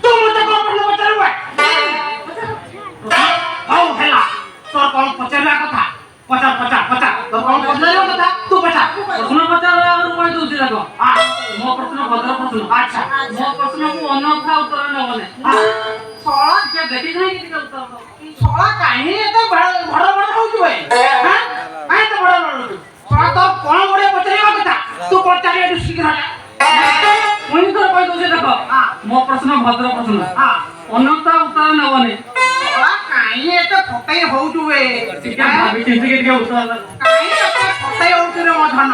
तू मते कोन प्रश्न पचारबे हाउ हेला तोर कोन पचारला कथा पचार पचार पचार तोर कोन पचारला कथा तू पचार प्रश्न पचार और कोई दूसरी देखो हां मो प्रश्न भद्र प्रश्न अच्छा मो प्रश्न को अनथा उत्तर नबने हां सोळा के देखि नहीं कि उत्तर दो सोळा काहे एते बड़ बड़ होउछु बे हां काहे तो बड़ बड़ होउछु सोळा तो कोन बड़े पचारला कथा तू पचार एटु शीघ्र जा कोई तो कोई दूसरी देखो हां मो प्रश्न भद्र प्रश्न हां अनथा उत्तर नबने सोळा काहे एते फटाई होउछु बे ठीक है भाभी चिंता के उत्तर काहे एते फटाई होउछु रे मधन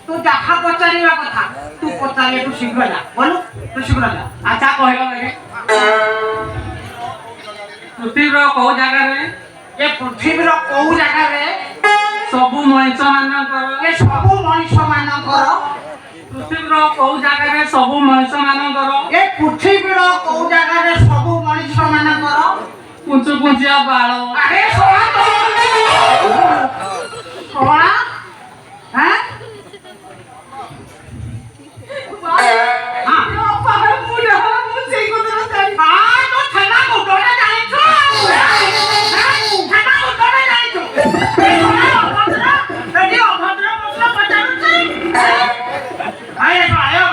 तू जाहा पचारिबा कथा तू पचार एटु शीघ्र जा बोलू तू शीघ्र जा अच्छा कहला लगे पृथ्वी रो को जगह रे ये पृथ्वी रो कोउ जगह रे सबु मनुष्य मानकर ये सबु मनुष्य मानकर पृथ्वी रो को जगह रे सबु मनुष्य मानकर ये पृथ्वी रो कोउ जगह रे सबु मनुष्य मानकर पुंचु पुंचिया बाळ अरे सोळा तो सोळा हैं हां पाहर मुडा मुझे को तो जानी हां तो थाना गुडोला जाई छु थाना गुडोला जाई छु रेडी अभद्र प्रश्न पचारू छी आए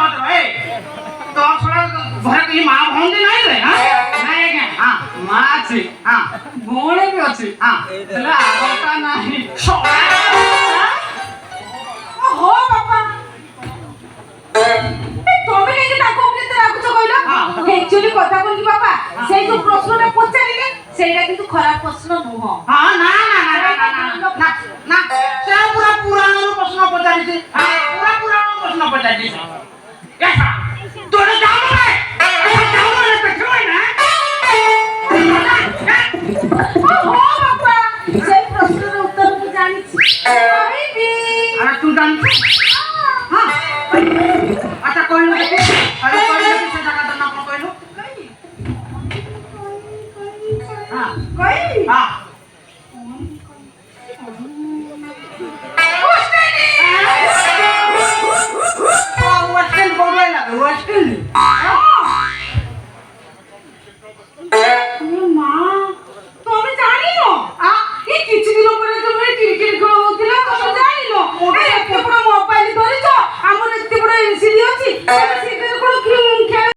भद्र ए तो सोळा घर की मां भौंदी नहीं रे हां नहीं के हां मां अछि हां गोळे भी अछि हां तले आगता नाही सोळा हो बापा तोमे के ताको अपने ते राखुछ कहलो एक्चुअली कथा कोन की बापा सेई जो प्रश्नटा पचारिले सेटा किंतु खराब प्रश्न नुह हां ना ना ना ना ना ना से पूरा पुराण रो प्रश्न पचारि छी पूरा पुराण रो प्रश्न पचारि छी ऐसा तोरे जानो रे जानो रे देखो ना हो बापा सेई प्रश्नर उत्तर तू जानि छी कहबी अरे तू जान हां अच्छा कोई नहीं अरे कोई नहीं से जगह ना कोई लो हां कहि हां